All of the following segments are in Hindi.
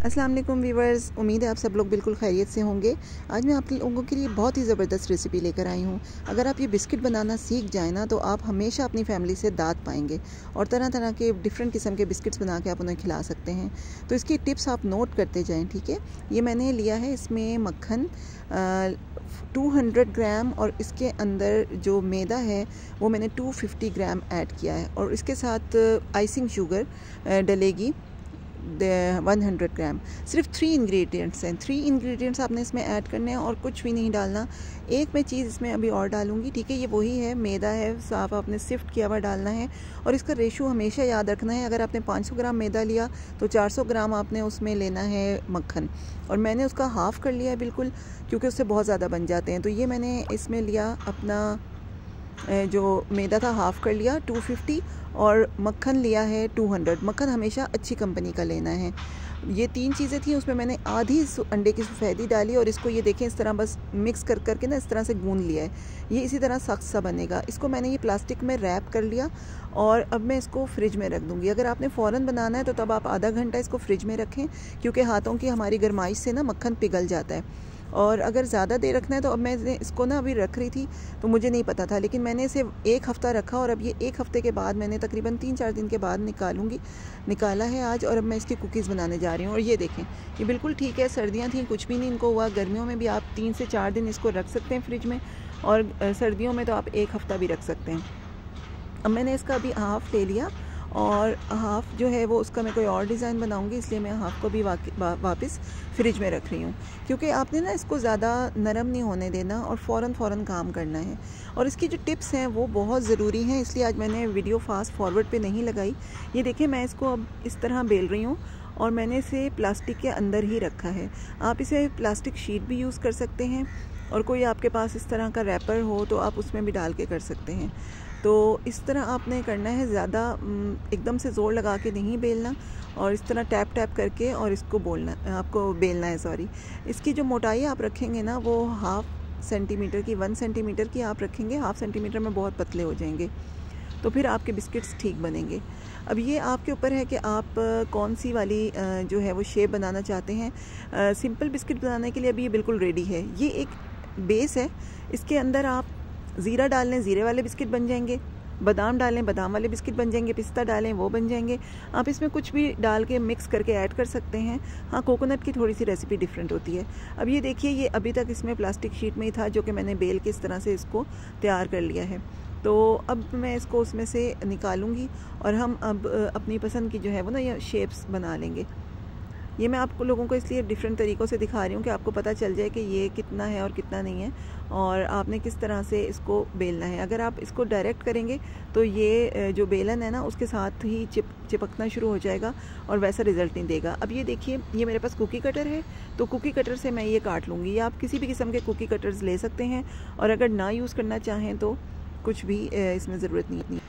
अस्सलाम वालेकुम व्यूवर्स, उम्मीद है आप सब लोग बिल्कुल खैरियत से होंगे। आज मैं आप लोगों के लिए बहुत ही ज़बरदस्त रेसिपी लेकर आई हूँ। अगर आप ये बिस्किट बनाना सीख जाए ना तो आप हमेशा अपनी फैमिली से दाद पाएंगे और तरह तरह के डिफरेंट किस्म के बिस्किट्स बना के आप उन्हें खिला सकते हैं। तो इसकी टिप्स आप नोट करते जाएँ, ठीक है। ये मैंने लिया है, इसमें मक्खन 200 ग्राम और इसके अंदर जो मैदा है वो मैंने 250 ग्राम ऐड किया है और इसके साथ आइसिंग शुगर डलेगी 100 ग्राम। सिर्फ 3 इंग्रेडिएंट्स हैं। 3 इंग्रेडिएंट्स आपने इसमें ऐड करने हैं और कुछ भी नहीं डालना। एक मैं चीज़ इसमें अभी और डालूंगी, ठीक है। ये वही है, मैदा है, साफ आपने सिफ्ट किया हुआ डालना है और इसका रेशो हमेशा याद रखना है। अगर आपने 500 ग्राम मैदा लिया तो 400 ग्राम आपने उसमें लेना है मक्खन, और मैंने उसका हाफ़ कर लिया है बिल्कुल, क्योंकि उससे बहुत ज़्यादा बन जाते हैं। तो ये मैंने इसमें लिया अपना जो मैदा था हाफ़ कर लिया 250 और मक्खन लिया है 200। मक्खन हमेशा अच्छी कंपनी का लेना है। ये 3 चीज़ें थी, उसमें मैंने आधी अंडे की सफ़ेदी डाली और इसको ये देखें इस तरह बस मिक्स कर करके ना इस तरह से गूंद लिया है। ये इसी तरह सख्त सा बनेगा। इसको मैंने ये प्लास्टिक में रैप कर लिया और अब मैं इसको फ्रिज में रख दूँगी। अगर आपने फ़ौरन बनाना है तो तब आप आधा घंटा इसको फ्रिज में रखें, क्योंकि हाथों की हमारी गरमाइश से ना मक्खन पिघल जाता है। और अगर ज़्यादा देर रखना है तो अब मैं इसको ना अभी रख रही थी तो मुझे नहीं पता था, लेकिन मैंने इसे 1 हफ़्ता रखा और अब ये 1 हफ़्ते के बाद मैंने तकरीबन 3-4 दिन के बाद निकाला है आज, और अब मैं इसकी कुकीज़ बनाने जा रही हूँ। और ये देखें, ये बिल्कुल ठीक है। सर्दियाँ थी, कुछ भी नहीं इनको हुआ। गर्मियों में भी आप 3 से 4 दिन इसको रख सकते हैं फ्रिज में, और सर्दियों में तो आप 1 हफ़्ता भी रख सकते हैं। अब मैंने इसका अभी हाफ़ ले लिया और हाफ़ जो है वो उसका मैं कोई और डिज़ाइन बनाऊंगी, इसलिए मैं हाफ़ को भी वापस फ्रिज में रख रही हूँ, क्योंकि आपने ना इसको ज़्यादा नरम नहीं होने देना और फ़ौरन काम करना है। और इसकी जो टिप्स हैं वो बहुत ज़रूरी हैं, इसलिए आज मैंने वीडियो फास्ट फॉरवर्ड पे नहीं लगाई। ये देखिए, मैं इसको अब इस तरह बेल रही हूँ और मैंने इसे प्लास्टिक के अंदर ही रखा है। आप इसे प्लास्टिक शीट भी यूज़ कर सकते हैं, और कोई आपके पास इस तरह का रैपर हो तो आप उसमें भी डाल के कर सकते हैं। तो इस तरह आपने करना है, ज़्यादा एकदम से ज़ोर लगा के नहीं बेलना, और इस तरह टैप टैप करके और इसको आपको बेलना है। सॉरी, इसकी जो मोटाई आप रखेंगे ना वो 1/2 सेंटीमीटर की, 1 सेंटीमीटर की आप रखेंगे। 1/2 सेंटीमीटर में बहुत पतले हो जाएंगे, तो फिर आपके बिस्किट्स ठीक बनेंगे। अब ये आपके ऊपर है कि आप कौन सी वाली जो है वो शेप बनाना चाहते हैं। सिंपल बिस्किट बनाने के लिए अभी ये बिल्कुल रेडी है। ये एक बेस है, इसके अंदर आप ज़ीरा डाल लें, ज़ीरे वाले बिस्किट बन जाएंगे। बादाम डालें, बादाम वाले बिस्किट बन जाएंगे। पिस्ता डालें, वो बन जाएंगे। आप इसमें कुछ भी डाल के मिक्स करके ऐड कर सकते हैं। हाँ, कोकोनट की थोड़ी सी रेसिपी डिफरेंट होती है। अब ये देखिए, ये अभी तक इसमें प्लास्टिक शीट में ही था, जो कि मैंने बेल के इस तरह से इसको तैयार कर लिया है। तो अब मैं इसको उसमें से निकालूंगी और हम अब अपनी पसंद की जो है वो ना ये शेप्स बना लेंगे। ये मैं आपको लोगों को इसलिए डिफरेंट तरीक़ों से दिखा रही हूँ कि आपको पता चल जाए कि ये कितना है और कितना नहीं है, और आपने किस तरह से इसको बेलना है। अगर आप इसको डायरेक्ट करेंगे तो ये जो बेलन है ना उसके साथ ही चिपकना शुरू हो जाएगा और वैसा रिज़ल्ट नहीं देगा। अब ये देखिए, ये मेरे पास कुकी कटर है, तो कुकी कटर से मैं ये काट लूँगी। या आप किसी भी किस्म के कुकी कटर्स ले सकते हैं, और अगर ना यूज़ करना चाहें तो कुछ भी इसमें ज़रूरत नहीं।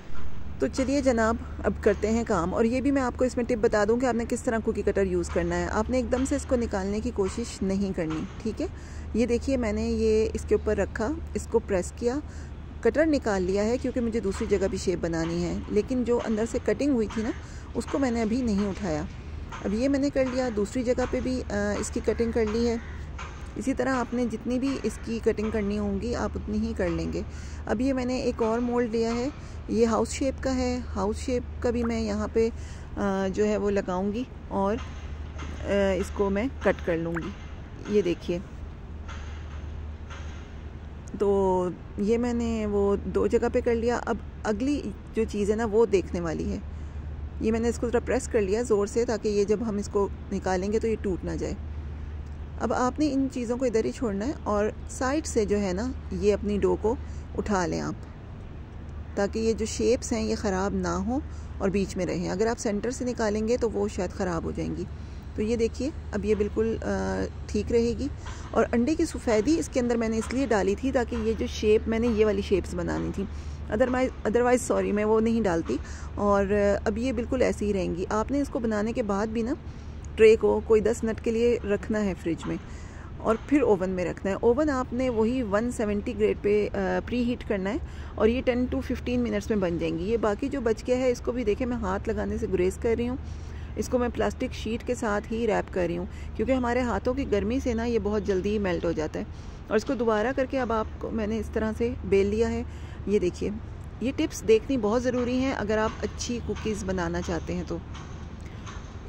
तो चलिए जनाब, अब करते हैं काम। और ये भी मैं आपको इसमें टिप बता दूं कि आपने किस तरह कुकी कटर यूज़ करना है। आपने एकदम से इसको निकालने की कोशिश नहीं करनी, ठीक है। ये देखिए, मैंने ये इसके ऊपर रखा, इसको प्रेस किया, कटर निकाल लिया है, क्योंकि मुझे दूसरी जगह भी शेप बनानी है। लेकिन जो अंदर से कटिंग हुई थी ना उसको मैंने अभी नहीं उठाया। अब ये मैंने कर लिया, दूसरी जगह पर भी इसकी कटिंग कर ली है। इसी तरह आपने जितनी भी इसकी कटिंग करनी होंगी आप उतनी ही कर लेंगे। अब ये मैंने एक और मोल्ड लिया है, ये हाउस शेप का है। हाउस शेप का भी मैं यहाँ पे जो है वो लगाऊंगी और इसको मैं कट कर लूँगी। ये देखिए, तो ये मैंने वो 2 जगह पे कर लिया। अब अगली जो चीज़ है ना वो देखने वाली है। ये मैंने इसको ज़रा प्रेस कर लिया ज़ोर से, ताकि ये जब हम इसको निकालेंगे तो ये टूट ना जाए। अब आपने इन चीज़ों को इधर ही छोड़ना है और साइड से जो है ना ये अपनी डो को उठा लें आप, ताकि ये जो शेप्स हैं ये ख़राब ना हो और बीच में रहें। अगर आप सेंटर से निकालेंगे तो वो शायद ख़राब हो जाएंगी। तो ये देखिए, अब ये बिल्कुल ठीक रहेगी। और अंडे की सफ़ेदी इसके अंदर मैंने इसलिए डाली थी ताकि ये जो शेप, मैंने ये वाली शेप्स बनानी थी, अदरवाइज़ सॉरी मैं वो नहीं डालती। और अब ये बिल्कुल ऐसी ही रहेंगी। आपने इसको बनाने के बाद भी ना ट्रे को कोई 10 मिनट के लिए रखना है फ्रिज में, और फिर ओवन में रखना है। ओवन आपने वही 170 ग्रेड पे प्री हीट करना है, और ये 10 to 15 मिनट्स में बन जाएंगी। ये बाकी जो बच गया है इसको भी देखें, मैं हाथ लगाने से गुरेज कर रही हूँ। इसको मैं प्लास्टिक शीट के साथ ही रैप कर रही हूँ, क्योंकि हमारे हाथों की गर्मी से ना ये बहुत जल्दी ही मेल्ट हो जाता है। और इसको दोबारा करके अब आपको मैंने इस तरह से बेल लिया है। ये देखिए, ये टिप्स देखनी बहुत ज़रूरी हैं अगर आप अच्छी कुकीज़ बनाना चाहते हैं। तो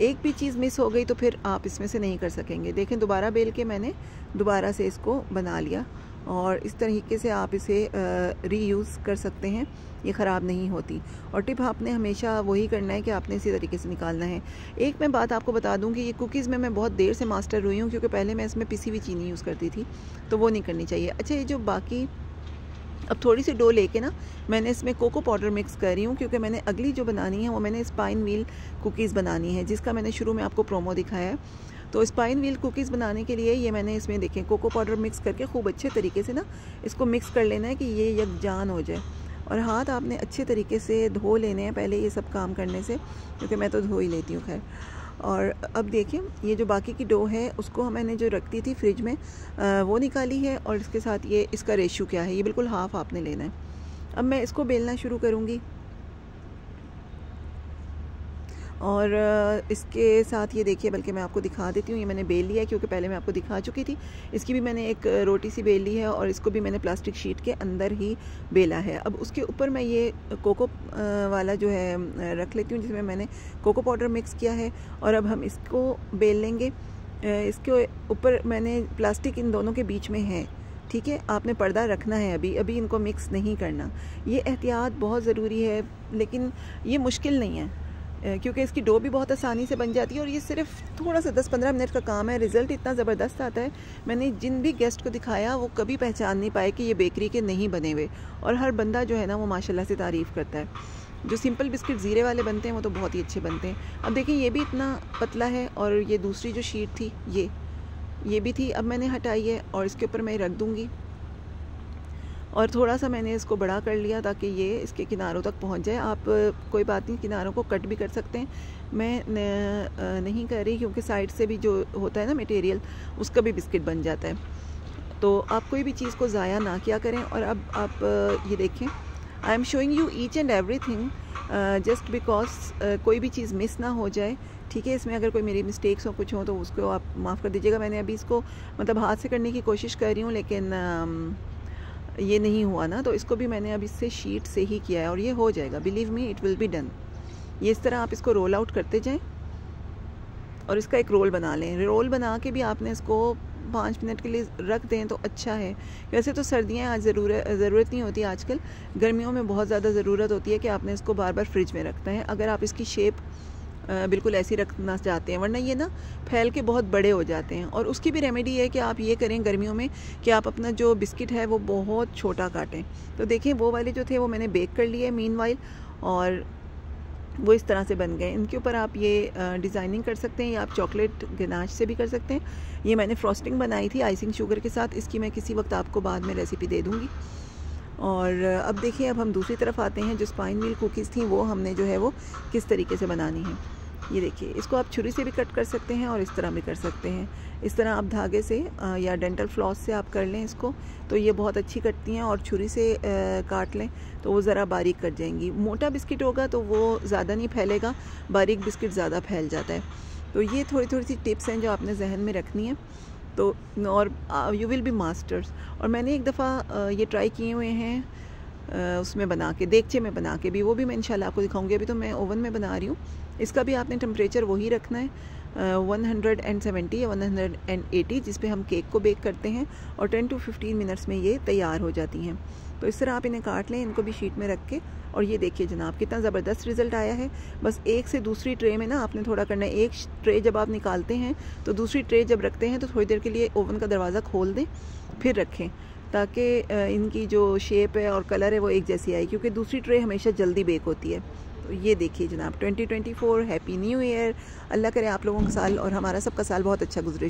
एक भी चीज़ मिस हो गई तो फिर आप इसमें से नहीं कर सकेंगे। देखें, दोबारा बेल के मैंने दोबारा से इसको बना लिया, और इस तरीके से आप इसे रीयूज़ कर सकते हैं, ये ख़राब नहीं होती। और टिप आपने हमेशा वही करना है कि आपने इसी तरीके से निकालना है। एक मैं बात आपको बता दूं कि ये कुकीज़ में मैं बहुत देर से मास्टर हुई हूँ, क्योंकि पहले मैं इसमें पिसी हुई चीनी यूज़ करती थी, तो वो नहीं करनी चाहिए। अच्छा, ये जो बाकी अब थोड़ी सी डो लेके ना मैंने इसमें कोको पाउडर मिक्स कर रही हूँ, क्योंकि मैंने अगली जो बनानी है वो मैंने स्पाइन व्हील कुकीज़ बनानी है, जिसका मैंने शुरू में आपको प्रोमो दिखाया है। तो स्पाइन व्हील कुकीज़ बनाने के लिए ये मैंने इसमें देखें कोको पाउडर मिक्स करके खूब अच्छे तरीके से ना इसको मिक्स कर लेना है कि ये यकजान हो जाए। और हाथ आपने अच्छे तरीके से धो लेने हैं पहले ये सब काम करने से, क्योंकि मैं तो धो ही लेती हूँ खैर। और अब देखिए, ये जो बाकी की डो है उसको मैंने जो रखती थी फ्रिज में वो निकाली है, और इसके साथ ये इसका रेशियो क्या है, ये बिल्कुल हाफ़ आपने लेना है। अब मैं इसको बेलना शुरू करूँगी, और इसके साथ ये देखिए, बल्कि मैं आपको दिखा देती हूँ, ये मैंने बेल लिया है क्योंकि पहले मैं आपको दिखा चुकी थी। इसकी भी मैंने एक रोटी सी बेल ली है, और इसको भी मैंने प्लास्टिक शीट के अंदर ही बेला है। अब उसके ऊपर मैं ये कोको वाला जो है रख लेती हूँ, जिसमें मैंने कोको पाउडर मिक्स किया है, और अब हम इसको बेल लेंगे। इसके ऊपर मैंने प्लास्टिक इन दोनों के बीच में है, ठीक है। आपने पर्दा रखना है, अभी इनको मिक्स नहीं करना। ये एहतियात बहुत ज़रूरी है, लेकिन ये मुश्किल नहीं है, क्योंकि इसकी डो भी बहुत आसानी से बन जाती है, और ये सिर्फ थोड़ा सा 10-15 मिनट का काम है। रिज़ल्ट इतना ज़बरदस्त आता है, मैंने जिन भी गेस्ट को दिखाया वो कभी पहचान नहीं पाए कि ये बेकरी के नहीं बने हुए, और हर बंदा जो है ना वो माशाल्लाह से तारीफ़ करता है। जो सिंपल बिस्किट ज़ीरे वाले बनते हैं वो तो बहुत ही अच्छे बनते हैं। अब देखिए, ये भी इतना पतला है, और ये दूसरी जो शीट थी ये भी थी, अब मैंने हटाई है, और इसके ऊपर मैं रख दूँगी। और थोड़ा सा मैंने इसको बड़ा कर लिया ताकि ये इसके किनारों तक पहुंच जाए। आप कोई बात नहीं, किनारों को कट भी कर सकते हैं, मैं नहीं कर रही, क्योंकि साइड से भी जो होता है ना मटेरियल, उसका भी बिस्किट बन जाता है। तो आप कोई भी चीज़ को ज़ाया ना किया करें। और अब आप ये देखें, I am showing you each and everything just because कोई भी चीज़ मिस ना हो जाए, ठीक है। इसमें अगर कोई मेरी मिस्टेक्स हो, कुछ हो, तो उसको आप माफ़ कर दीजिएगा। मैंने अभी इसको मतलब हाथ से करने की कोशिश कर रही हूँ, लेकिन ये नहीं हुआ ना, तो इसको भी मैंने अब इससे शीट से ही किया है, और ये हो जाएगा, believe me it will be done. ये इस तरह आप इसको रोल आउट करते जाएं, और इसका एक रोल बना लें। रोल बना के भी आपने इसको 5 मिनट के लिए रख दें तो अच्छा है। वैसे तो सर्दियाँ आज ज़रूरत नहीं होती, आजकल गर्मियों में बहुत ज़्यादा ज़रूरत होती है कि आपने इसको बार बार फ्रिज में रखना है, अगर आप इसकी शेप बिल्कुल ऐसी रखना चाहते हैं, वरना ये ना फैल के बहुत बड़े हो जाते हैं। और उसकी भी रेमेडी है कि आप ये करें गर्मियों में कि आप अपना जो बिस्किट है वो बहुत छोटा काटें। तो देखें, वो वाले जो थे वो मैंने बेक कर लिए मीनवाइल, और वो इस तरह से बन गए। इनके ऊपर आप ये डिज़ाइनिंग कर सकते हैं, या आप चॉकलेट गनाश से भी कर सकते हैं। ये मैंने फ्रॉस्टिंग बनाई थी आइसिंग शुगर के साथ, इसकी मैं किसी वक्त आपको बाद में रेसिपी दे दूँगी। और अब देखिए, अब हम दूसरी तरफ आते हैं। जो स्पाइन व्हील कुकीज़ थी वो हमने जो है वो किस तरीके से बनानी है। ये देखिए, इसको आप छुरी से भी कट कर सकते हैं, और इस तरह भी कर सकते हैं। इस तरह आप धागे से या डेंटल फ्लॉस से आप कर लें इसको, तो ये बहुत अच्छी कटती हैं। और छुरी से काट लें तो वो ज़रा बारीक कट जाएंगी। मोटा बिस्किट होगा तो वो ज़्यादा नहीं फैलेगा, बारीक बिस्किट ज़्यादा फैल जाता है। तो ये थोड़ी सी टिप्स हैं जो आपने जहन में रखनी है, तो और यू विल बी मास्टर्स। और मैंने एक दफ़ा ये ट्राई किए हुए हैं उसमें बना के, देगचे में बना के भी, वो भी मैं इंशाल्लाह आपको दिखाऊंगी। अभी तो मैं ओवन में बना रही हूँ। इसका भी आपने टेम्परेचर वही रखना है, 170 या 180, जिस पे हम केक को बेक करते हैं, और 10 to 15 मिनट्स में ये तैयार हो जाती हैं। तो इस तरह आप इन्हें काट लें, इनको भी शीट में रख के। और ये देखिए जनाब, कितना ज़बरदस्त रिज़ल्ट आया है। बस एक से दूसरी ट्रे में ना आपने थोड़ा करना है। एक ट्रे जब आप निकालते हैं तो दूसरी ट्रे जब रखते हैं तो थोड़ी देर के लिए ओवन का दरवाज़ा खोल दें, फिर रखें, ताकि इनकी जो शेप है और कलर है वो एक जैसी आए, क्योंकि दूसरी ट्रे हमेशा जल्दी बेक होती है। तो ये देखिए जनाब, 2024 हैप्पी न्यू ईयर। अल्लाह करे आप लोगों का साल और हमारा सबका साल बहुत अच्छा गुजरे।